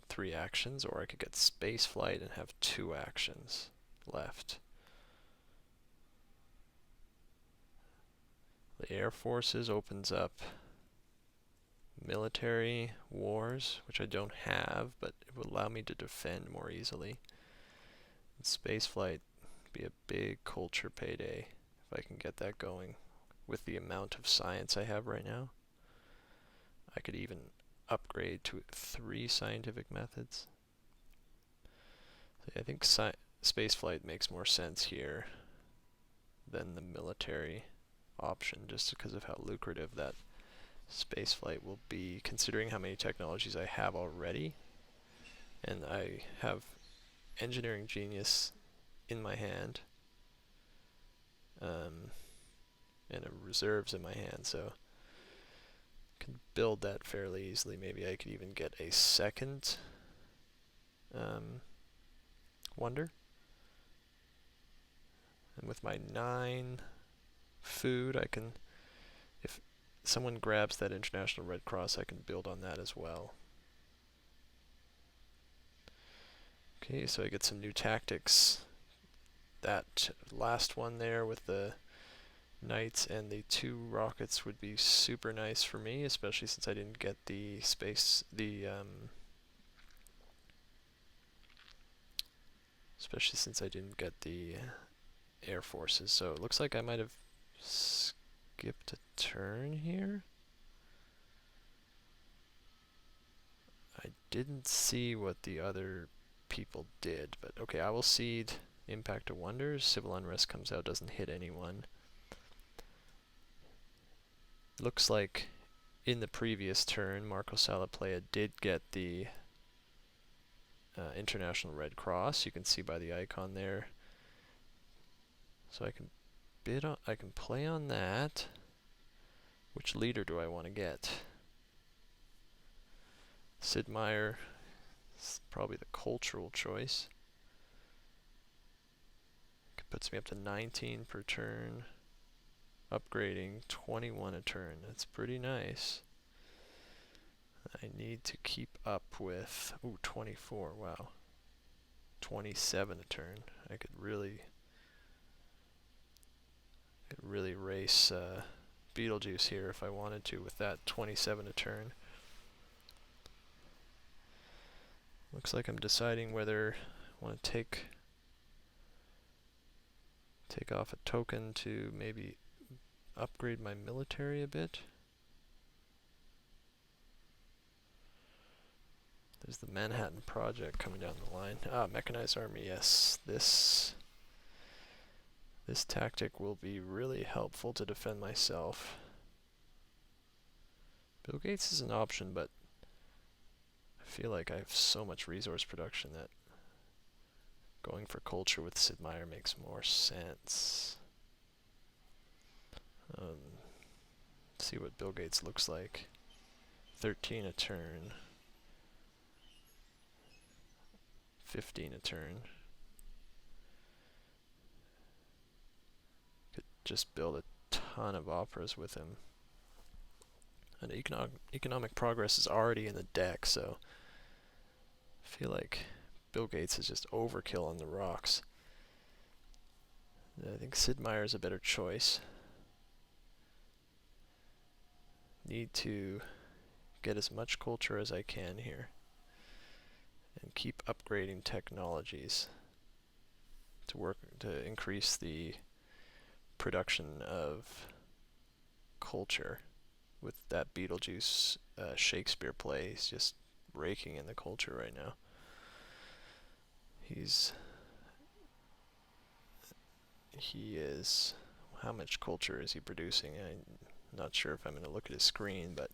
3 actions, or I could get space flight and have 2 actions left. The air forces opens up military wars, which I don't have, but it would allow me to defend more easily. And space flight would be a big culture payday if I can get that going. With the amount of science I have right now, I could even upgrade to 3 scientific methods. So I think spaceflight makes more sense here than the military option, just because of how lucrative that spaceflight will be, considering how many technologies I have already. And I have engineering genius in my hand, and reserves in my hand, so I can build that fairly easily. Maybe I could even get a second wonder. And with my 9 food, I can, if someone grabs that International Red Cross, I can build on that as well. Okay, so I get some new tactics. That last one there with the knights and the 2 rockets would be super nice for me, especially since I didn't get the air forces. So it looks like I might have skipped a turn here. I didn't see what the other people did, but okay, I will cede Impact of Wonders. Civil Unrest comes out, doesn't hit anyone. Looks like in the previous turn, markosalaplaya did get the International Red Cross. You can see by the icon there. So I can I can play on that. Which leader do I want to get? Sid Meier is probably the cultural choice. It puts me up to 19 per turn. Upgrading 21 a turn. That's pretty nice. I need to keep up with 24. Wow. 27 a turn. I could really race BeetleJuice here if I wanted to with that 27 a turn. Looks like I'm deciding whether I want to take off a token to maybe upgrade my military a bit. There's the Manhattan Project coming down the line. Mechanized Army, yes. This tactic will be really helpful to defend myself. Bill Gates is an option, but I feel like I have so much resource production that going for culture with Sid Meier makes more sense. See what Bill Gates looks like. 13 a turn. 15 a turn. Could just build a ton of operas with him. And economic progress is already in the deck, so I feel like Bill Gates is just overkill on the rocks. I think Sid Meier is a better choice. Need to get as much culture as I can here and keep upgrading technologies to increase the production of culture. With that BeetleJuice Shakespeare play, he's just raking in the culture right now. He is, how much culture is he producing? I'm not sure if I'm going to look at his screen, but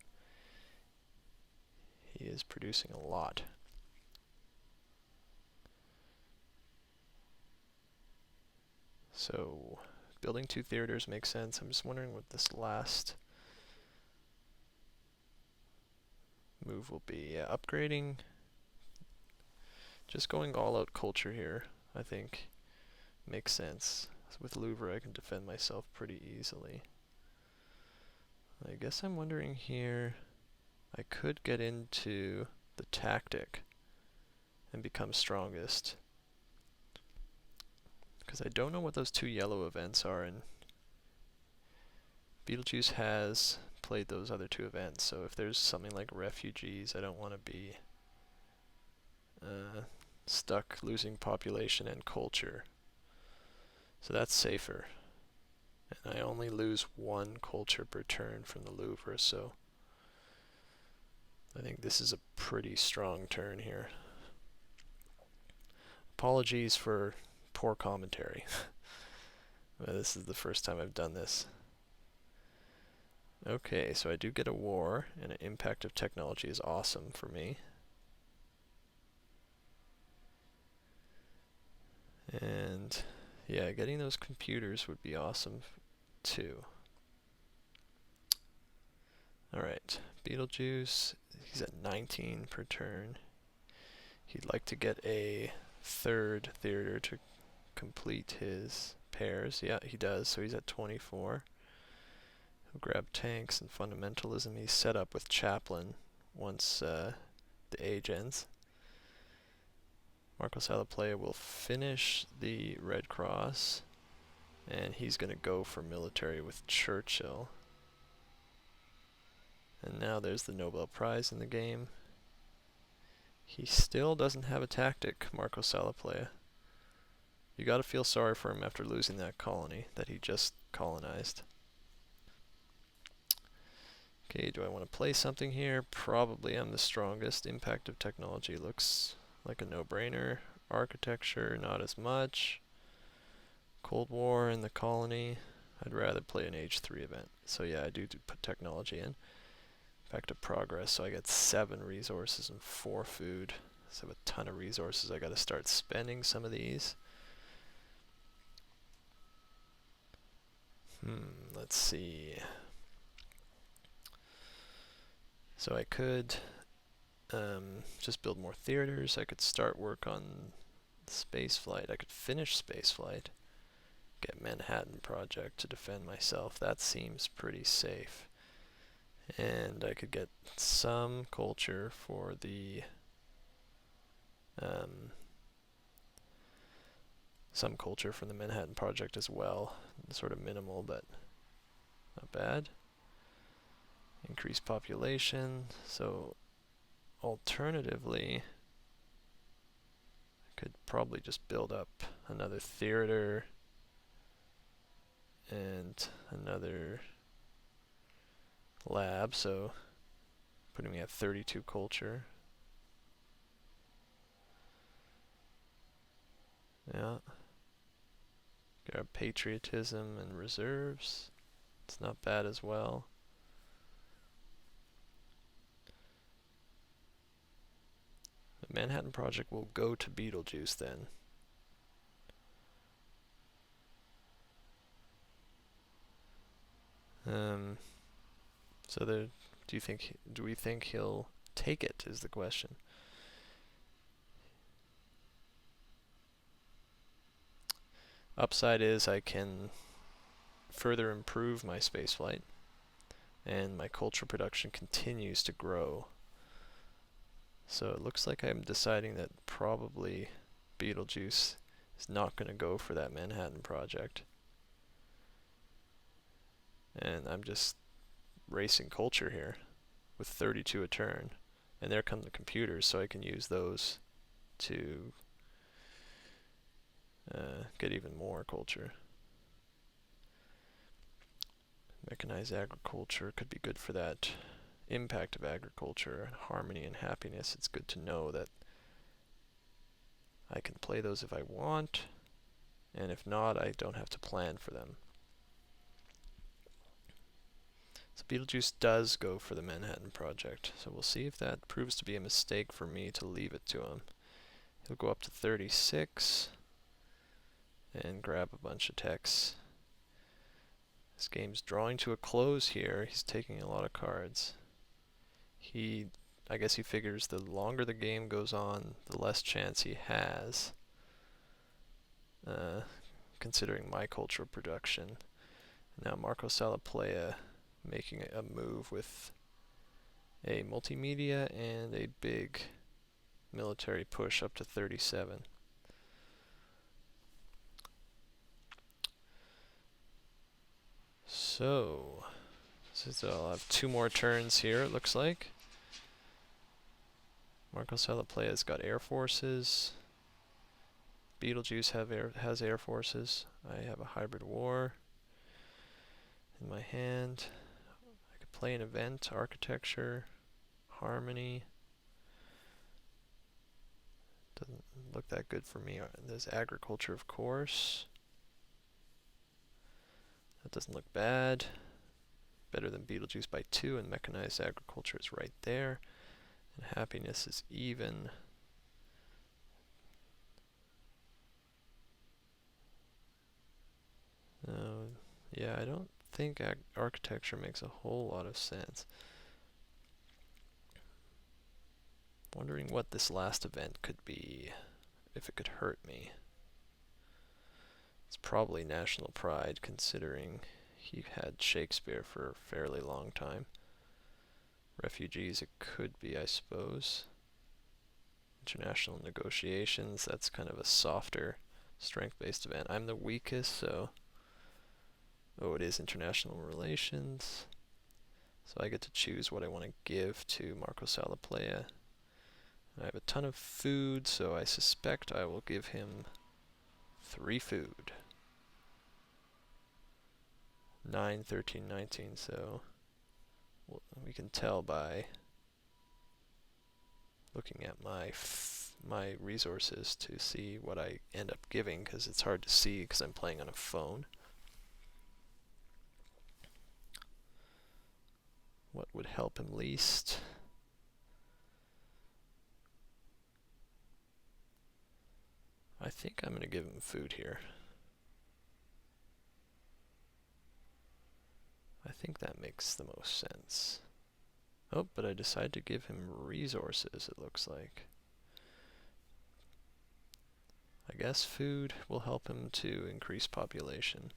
he is producing a lot. So building 2 theaters makes sense. I'm just wondering what this last move will be. Yeah, upgrading, just going all out culture here, I think makes sense. With Louvre I can defend myself pretty easily. I guess I'm wondering here, I could get into the tactic and become strongest, because I don't know what those 2 yellow events are, and BeetleJuice has played those other 2 events, so if there's something like refugees, I don't want to be stuck losing population and culture. So that's safer. And I only lose 1 culture per turn from the Louvre, so I think this is a pretty strong turn here. Apologies for poor commentary. This is the first time I've done this. Okay, so I do get a war, and an impact of technology is awesome for me. And yeah, getting those computers would be awesome too. Alright, BeetleJuice, he's at 19 per turn. He'd like to get a 3rd theater to complete his pairs. Yeah, he does, so he's at 24. He'll grab tanks and fundamentalism. He's set up with Chaplain once the age ends. markosalaplaya will finish the Red Cross, and he's going to go for military with Churchill. And now there's the Nobel Prize in the game. He still doesn't have a tactic, markosalaplaya. You gotta feel sorry for him after losing that colony that he just colonized. Okay, do I want to play something here? Probably I'm the strongest. Impact of technology looks like a no-brainer. Architecture, not as much. Cold War in the colony. I'd rather play an Age 3 event. So yeah, I do put technology in. Impact of progress, so I get 7 resources and 4 food. So I have a ton of resources. I gotta start spending some of these. Let's see. So I could just build more theaters. I could start work on spaceflight. I could finish spaceflight. Get Manhattan Project to defend myself. That seems pretty safe. And I could get some culture for the Manhattan Project as well. Sort of minimal, but not bad. Increase population. So alternatively, I could probably just build up another theater and another lab, so putting me at 32 culture. Yeah. Get our patriotism and reserves. It's not bad as well. The Manhattan Project will go to BeetleJuice then. So there, do we think he'll take it is the question. Upside is I can further improve my spaceflight, and my culture production continues to grow. So it looks like I'm deciding that probably BeetleJuice is not going to go for that Manhattan Project. And I'm just racing culture here with 32 a turn. And there come the computers, so I can use those to get even more culture. Mechanized agriculture could be good for that impact of agriculture, harmony and happiness. It's good to know that I can play those if I want, and if not, I don't have to plan for them. So BeetleJuice does go for the Manhattan Project, so we'll see if that proves to be a mistake for me to leave it to him. He'll go up to 36 and grab a bunch of techs. This game's drawing to a close here. He's taking a lot of cards. I guess he figures the longer the game goes on, the less chance he has, considering my cultural production. Now markosalaplaya making a move with a multimedia and a big military push up to 37. So I'll have 2 more turns here, it looks like. markosalaplaya's got air forces. BeetleJuice has air forces. I have a hybrid war in my hand. I could play an event, architecture, harmony. Doesn't look that good for me. There's agriculture, of course. That doesn't look bad. Better than BeetleJuice by 2, and mechanized agriculture is right there. And happiness is even. Yeah, I don't think architecture makes a whole lot of sense. Wondering what this last event could be, if it could hurt me. It's probably national pride, considering he had Shakespeare for a fairly long time. Refugees it could be, I suppose. International negotiations, that's kind of a softer strength-based event. I'm the weakest, so... Oh, it is international relations. So I get to choose what I want to give to markosalaplaya. I have a ton of food, so I suspect I will give him 3 food. 9, 13, 19, so we can tell by looking at my resources to see what I end up giving, because it's hard to see because I'm playing on a phone. What would help him least? I think I'm going to give him food here. I think that makes the most sense. Oh, but I decided to give him resources, it looks like. I guess food will help him to increase population.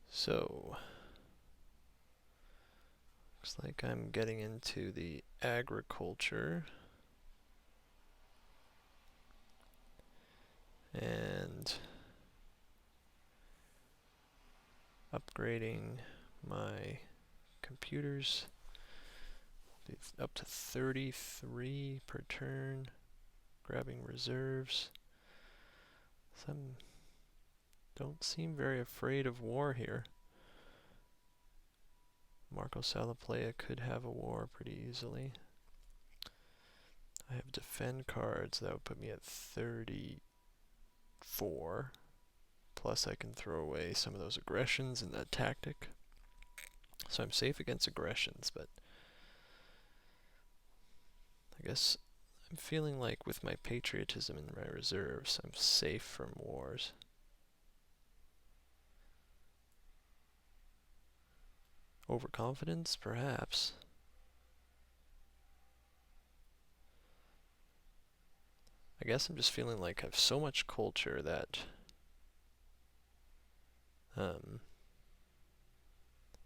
So, looks like I'm getting into the agriculture. And upgrading my computers up to 33 per turn, grabbing reserves. Some don't seem very afraid of war here. Markosalaplaya could have a war pretty easily. I have defend cards, that would put me at 34. Plus I can throw away some of those aggressions in that tactic. So I'm safe against aggressions, but I guess I'm feeling like with my patriotism and my reserves, I'm safe from wars. Overconfidence, perhaps. I guess I'm just feeling like I have so much culture that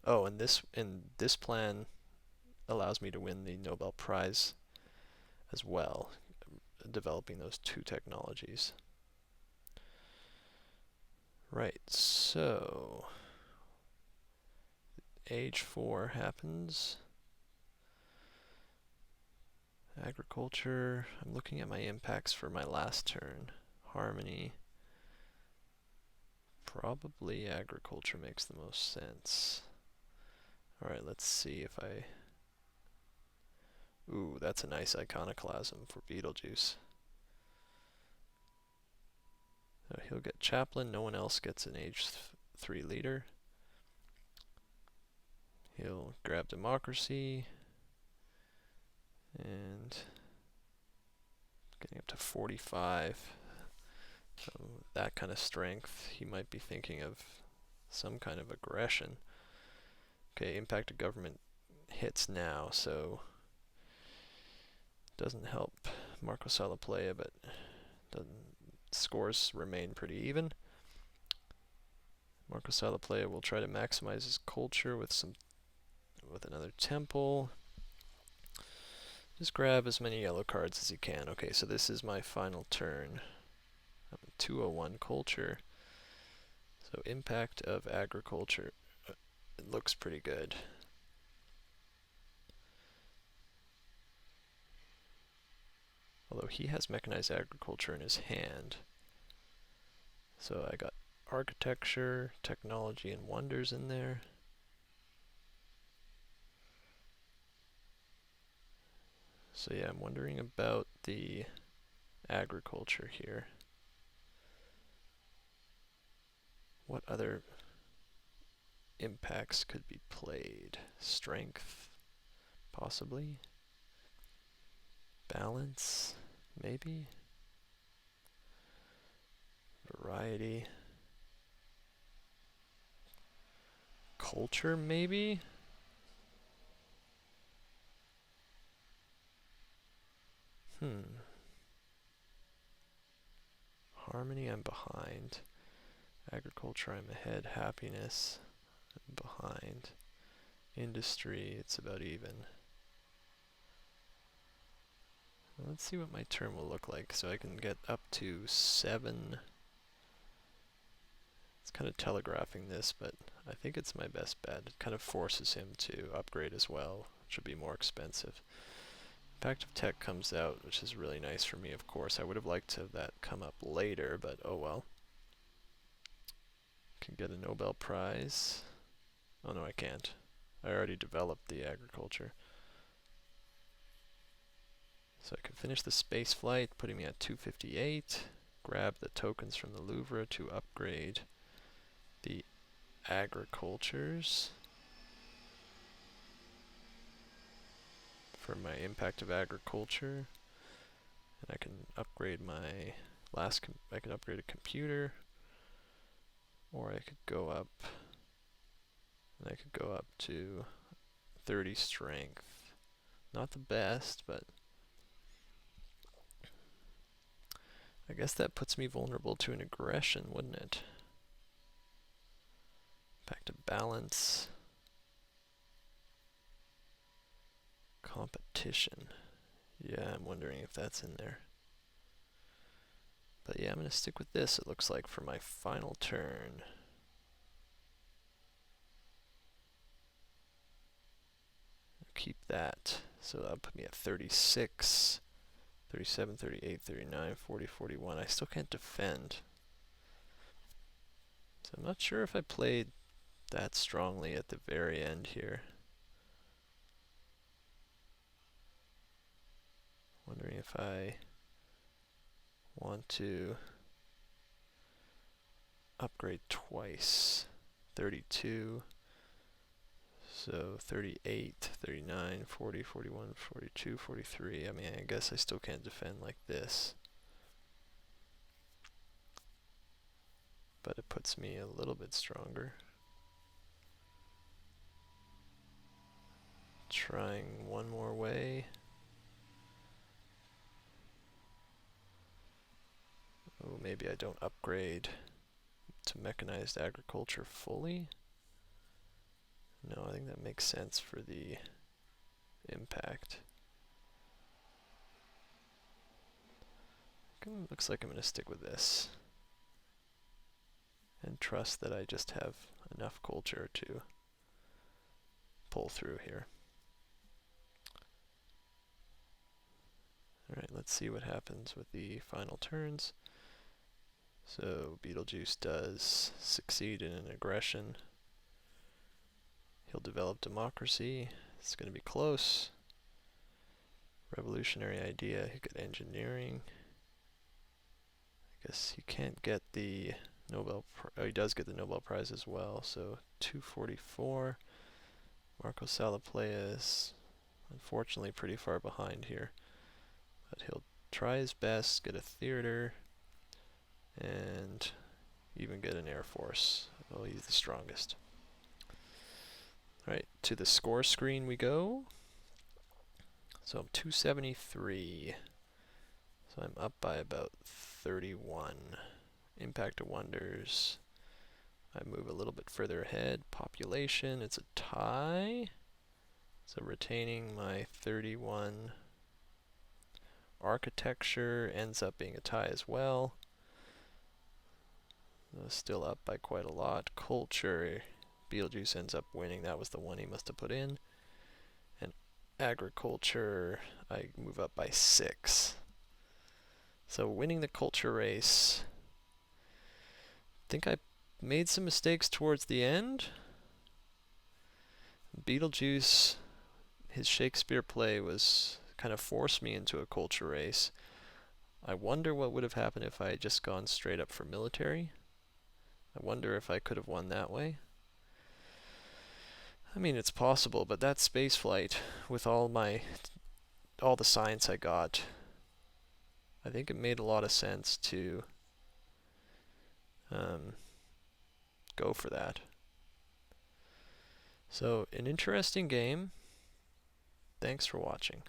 oh, and this plan allows me to win the Nobel Prize as well, developing those two technologies. Right, so age 4 happens. Agriculture, I'm looking at my impacts for my last turn. Harmony, probably agriculture makes the most sense. Alright, let's see if I... Ooh, that's a nice iconoclasm for BeetleJuice. He'll get chaplain, no one else gets an age 3 leader. He'll grab democracy, and getting up to 45. So that kind of strength, he might be thinking of some kind of aggression. Okay, impact of government hits now, so doesn't help markosalaplaya, but scores remain pretty even. Markosalaplaya will try to maximize his culture with another temple. Just grab as many yellow cards as he can. Okay, so this is my final turn. I'm at 201 culture. So impact of agriculture, it looks pretty good. Although he has mechanized agriculture in his hand. So I got architecture, technology, and wonders in there. So yeah, I'm wondering about the agriculture here. What other impacts could be played? Strength, possibly. Balance, maybe. Variety. Culture, maybe? Harmony, I'm behind. Agriculture, I'm ahead. Happiness, I'm behind. Industry, it's about even. Let's see what my turn will look like. So I can get up to 7. It's kind of telegraphing this, but I think it's my best bet. It kind of forces him to upgrade as well, which would be more expensive. Impact of Tech comes out, which is really nice for me, of course. I would have liked to have that come up later, but oh well. Can get a Nobel Prize. Oh no, I can't. I already developed the agriculture. So I can finish the space flight, putting me at 258. Grab the tokens from the Louvre to upgrade the agricultures for my impact of agriculture. And I can upgrade my I can upgrade a computer, or I could go up, and I could go up to 30 strength. Not the best, but I guess that puts me vulnerable to an aggression, wouldn't it? Back to balance. Competition. Yeah, I'm wondering if that's in there. But yeah, I'm going to stick with this, it looks like, for my final turn. Keep that. So that'll put me at 36, 37, 38, 39, 40, 41. I still can't defend. So I'm not sure if I played that strongly at the very end here. Wondering if I want to upgrade twice. 32. So 38, 39, 40, 41, 42, 43. I mean, I guess I still can't defend like this. But it puts me a little bit stronger. Trying one more way. Oh, maybe I don't upgrade to mechanized agriculture fully. No, I think that makes sense for the impact. Looks like I'm going to stick with this and trust that I just have enough culture to pull through here. Alright, let's see what happens with the final turns. So BeetleJuice does succeed in an aggression. He'll develop democracy. It's going to be close. Revolutionary idea. He got engineering. I guess he can't get the he does get the Nobel Prize as well. So 244. Markosalaplaya is unfortunately pretty far behind here. But he'll try his best, get a theater, and even get an air force. Oh, he's the strongest. Alright, to the score screen we go. So I'm 273. So I'm up by about 31. Impact of Wonders. I move a little bit further ahead. Population, it's a tie. So retaining my 31. Architecture ends up being a tie as well. Still up by quite a lot. Culture, BeetleJuice ends up winning. That was the one he must have put in. And agriculture, I move up by 6. So winning the culture race. I think I made some mistakes towards the end. BeetleJuice, his Shakespeare play was kind of forced me into a culture race. I wonder what would have happened if I had just gone straight up for military. I wonder if I could have won that way. I mean, it's possible, but that space flight with all the science I got, I think it made a lot of sense to go for that. So, an interesting game. Thanks for watching.